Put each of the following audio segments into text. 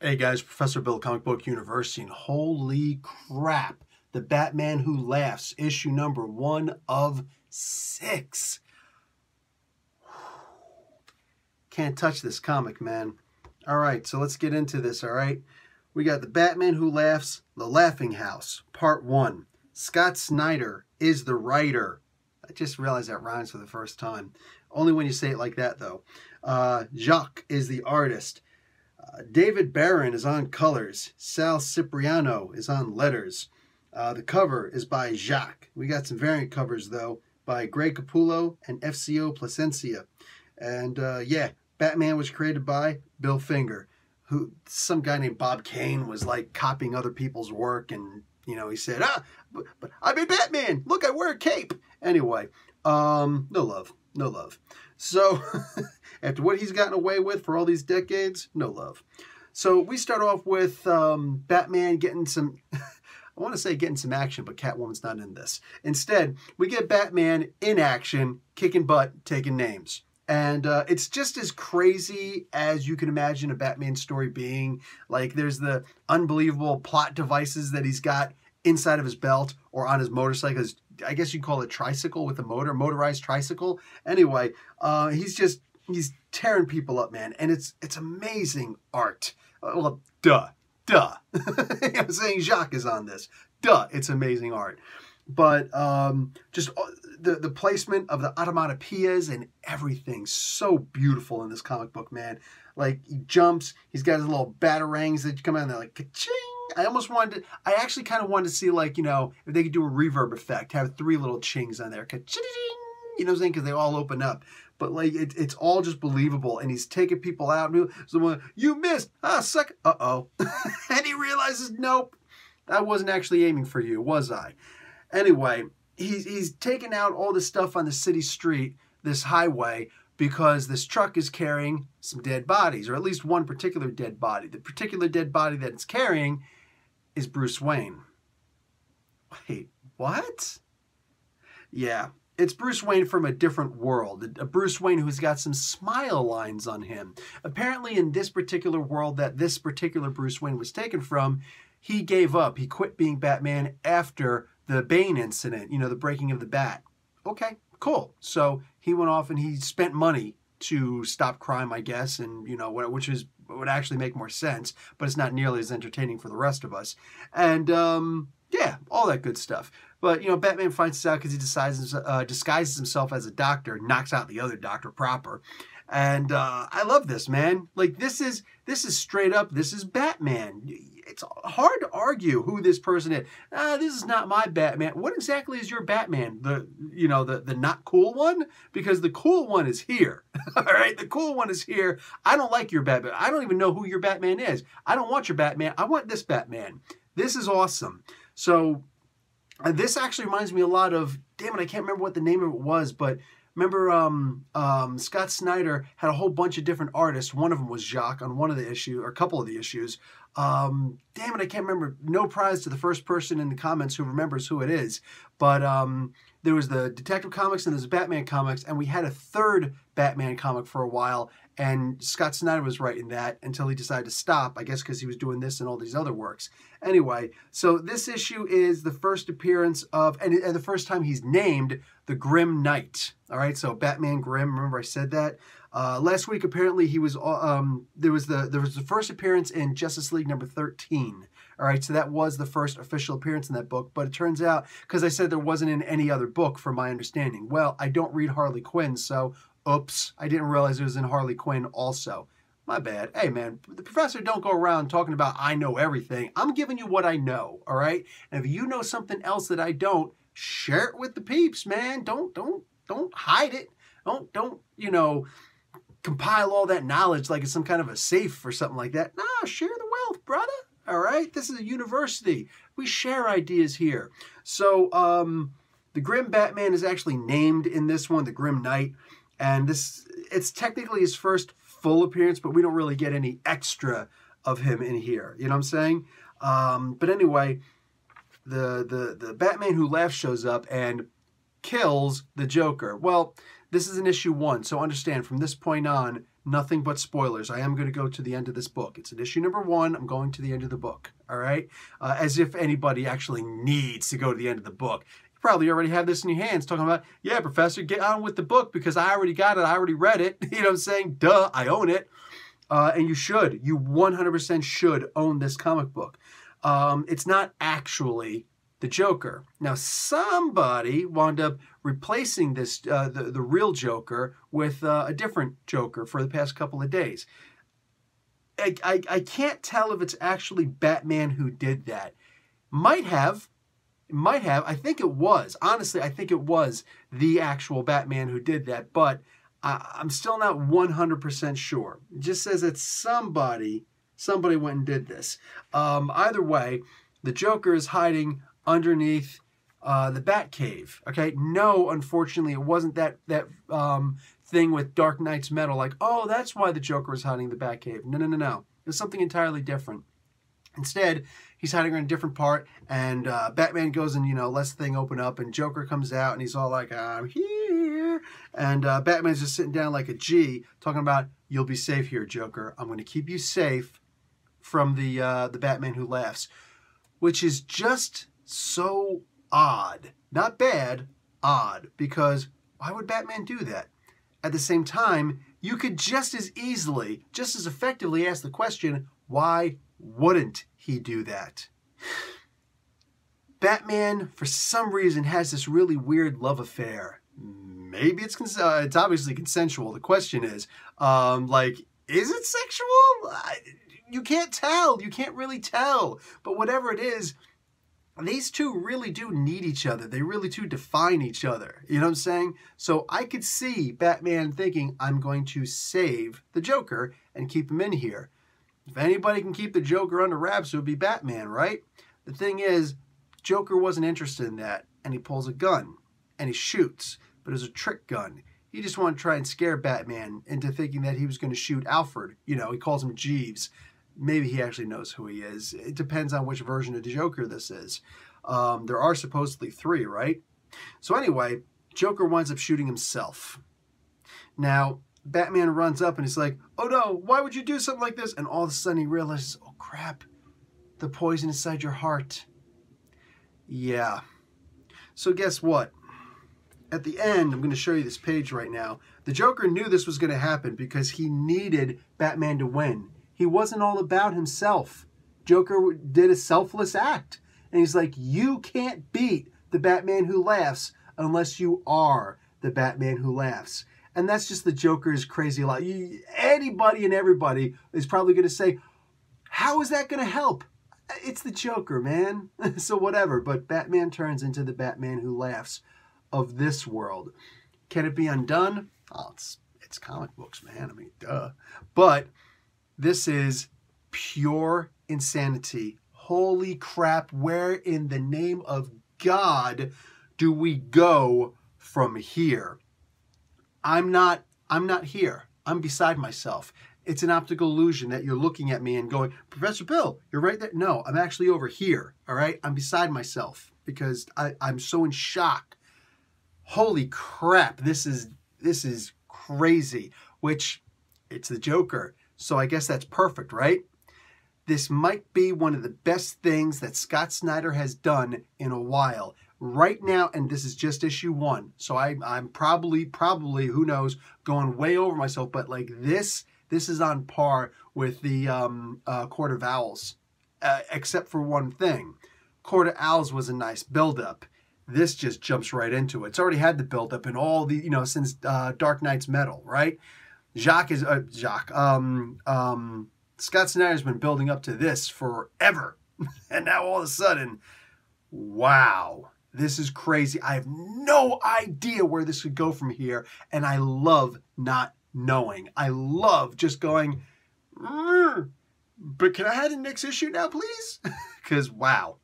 Hey guys, Professor Bill, Comic Book University, and holy crap, The Batman Who Laughs, issue number 1 of 6. Can't touch this comic, man. Alright, so let's get into this, alright? We got The Batman Who Laughs, The Laughing House, Part 1. Scott Snyder is the writer. I just realized that rhymes for the first time. Only when you say it like that, though. Jacques is the artist. David Barron is on colors. Sal Cipriano is on letters. The cover is by Jacques. We got some variant covers, though, by Greg Capullo and FCO Placencia. And, yeah, Batman was created by Bill Finger, who some guy named Bob Kane was, like, copying other people's work. And, you know, he said, but I made Batman. Look, I wear a cape. Anyway, no love. No love. So, after what he's gotten away with for all these decades, no love. So, we start off with Batman getting some, I want to say getting some action, but Catwoman's not in this. Instead, we get Batman in action, kicking butt, taking names. And it's just as crazy as you can imagine a Batman story being. Like, there's the unbelievable plot devices that he's got inside of his belt or on his motorcycle. I guess you'd call it a tricycle with a motor, motorized tricycle. Anyway, he's tearing people up, man. And it's amazing art. Well, duh. I'm saying Jacques is on this. Duh, it's amazing art. But just the placement of the automatopoeias and everything, so beautiful in this comic book, man. Like, he jumps, he's got his little batarangs that come out and they're like, ka-ching! I actually kind of wanted to see, like, you know, if they could do a reverb effect, have 3 little chings on there, ka-ching! You know what I'm saying? Because they all open up. But, like, it's all just believable. And he's taking people out. Someone, you missed! Ah, suck! Uh-oh. And he realizes, nope, I wasn't actually aiming for you, was I? Anyway, he's taking out all this stuff on the city street, this highway, because this truck is carrying some dead bodies, or at least one particular dead body. The particular dead body that it's carrying is Bruce Wayne. Wait, what? Yeah, it's Bruce Wayne from a different world. A Bruce Wayne who's got some smile lines on him. Apparently in this particular world that this particular Bruce Wayne was taken from, he gave up. He quit being Batman after the Bane incident, you know, the breaking of the bat. Okay, cool. So he went off and he spent money to stop crime, I guess, and, you know, which would actually make more sense, but it's not nearly as entertaining for the rest of us. And, yeah, all that good stuff. But, you know, Batman finds this out because he disguises himself as a doctor, knocks out the other doctor proper. And I love this, man. Like, this is straight up, this is Batman. It's hard to argue who this person is. This is not my Batman. What exactly is your Batman? The not cool one? Because the cool one is here. All right, the cool one is here. I don't like your Batman. I don't even know who your Batman is. I don't want your Batman. I want this Batman. This is awesome. So this actually reminds me a lot of, damn it, I can't remember what the name of it was, but remember Scott Snyder had a whole bunch of different artists. One of them was Jacques on one of the issues, or a couple of the issues. Damn it, I can't remember. No prize to the first person in the comments who remembers who it is. But there was the Detective Comics and there's Batman Comics, and we had a third Batman comic for a while, and Scott Snyder was writing that until he decided to stop, I guess because he was doing this and all these other works. Anyway, so this issue is the first appearance of, and the first time he's named, the Grim Knight. All right, so Batman Grim, remember I said that? Last week, apparently, he was there was the first appearance in Justice League number 13. All right, so that was the first official appearance in that book. But it turns out, because I said there wasn't in any other book, from my understanding. Well, I don't read Harley Quinn, so oops, I didn't realize it was in Harley Quinn also. My bad. Hey, man, the professor don't go around talking about I know everything. I'm giving you what I know, all right? And if you know something else that I don't, share it with the peeps, man. Don't hide it. Don't you know, compile all that knowledge like it's some kind of a safe or something like that. Nah, share the wealth, brother. All right? This is a university. We share ideas here. So, the Grim Batman is actually named in this one, the Grim Knight. And it's technically his first full appearance, but we don't really get any extra of him in here. You know what I'm saying? But anyway, the Batman Who Laughs shows up and kills the Joker. Well, this is in issue 1, so understand from this point on, nothing but spoilers. I am going to go to the end of this book. It's in issue number 1. I'm going to the end of the book. All right? As if anybody actually needs to go to the end of the book. You probably already have this in your hands talking about, yeah, Professor, get on with the book because I already got it. I already read it. You know what I'm saying? Duh, I own it. And you should. You 100% should own this comic book. It's not actually the Joker. Now, somebody wound up replacing this the real Joker with a different Joker for the past couple of days. I can't tell if it's actually Batman who did that. Might have. I think it was. Honestly, I think it was the actual Batman who did that, but I'm still not 100% sure. It just says that somebody went and did this. Either way, the Joker is hiding underneath the Batcave. Okay, no, unfortunately, it wasn't that thing with Dark Knight's metal. Like, oh, that's why the Joker is hiding in the Batcave. No. It was something entirely different. Instead, he's hiding in a different part, and Batman goes and, lets the thing open up, and Joker comes out, and he's all like, I'm here. And Batman's just sitting down like a G, talking about, you'll be safe here, Joker. I'm going to keep you safe from the Batman who laughs, which is just so odd. Not bad, odd, because why would Batman do that? At the same time, you could just as easily, just as effectively ask the question, why wouldn't he do that? Batman, for some reason, has this really weird love affair. Maybe it's obviously consensual. The question is, is it sexual? You can't tell. You can't really tell. But whatever it is, these two really do need each other. They really do define each other. You know what I'm saying? So I could see Batman thinking, I'm going to save the Joker and keep him in here. If anybody can keep the Joker under wraps, it would be Batman, right? The thing is, Joker wasn't interested in that, and he pulls a gun, and he shoots, but it was a trick gun. He just wanted to try and scare Batman into thinking that he was going to shoot Alfred. He calls him Jeeves. Maybe he actually knows who he is. It depends on which version of the Joker this is. There are supposedly 3, right? So anyway, Joker winds up shooting himself. Now, Batman runs up and he's like, oh no, why would you do something like this? And all of a sudden he realizes, oh crap, the poison inside your heart. Yeah. So guess what? At the end, I'm going to show you this page right now. The Joker knew this was going to happen because he needed Batman to win. He wasn't all about himself. Joker did a selfless act. And he's like, you can't beat the Batman who laughs unless you are the Batman who laughs. And that's just the Joker's crazy lot. Anybody and everybody is probably going to say, how is that going to help? It's the Joker, man. So whatever. But Batman turns into the Batman who laughs of this world. Can it be undone? Oh, it's comic books, man. I mean, duh. But this is pure insanity. Holy crap. Where in the name of God do we go from here? I'm not here. I'm beside myself. It's an optical illusion that you're looking at me and going, Professor Bill, you're right there. No, I'm actually over here. All right. I'm beside myself because I'm so in shock. Holy crap. This is crazy, which it's the Joker. So I guess that's perfect, right? This might be one of the best things that Scott Snyder has done in a while. Right now, and this is just issue 1, so I'm probably, who knows, going way over myself, but like this is on par with the Court of Owls, except for one thing. Court of Owls was a nice build-up. This just jumps right into it. It's already had the build-up in all the, since Dark Knight's Metal, right? Scott Snyder's been building up to this forever. And now all of a sudden, wow, this is crazy. I have no idea where this could go from here. And I love not knowing. I love just going, but can I have the next issue now, please? Because, wow,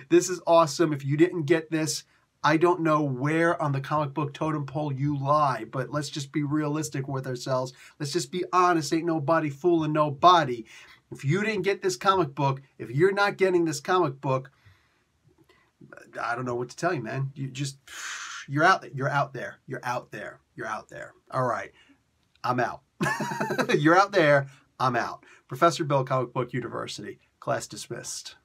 this is awesome. If you didn't get this, I don't know where on the comic book totem pole you lie, but let's just be realistic with ourselves. Let's just be honest. Ain't nobody fooling nobody. If you didn't get this comic book, if you're not getting this comic book, I don't know what to tell you, man. You're out there. You're out there. All right. I'm out. You're out there, I'm out. Professor Bill, Comic Book University. Class dismissed.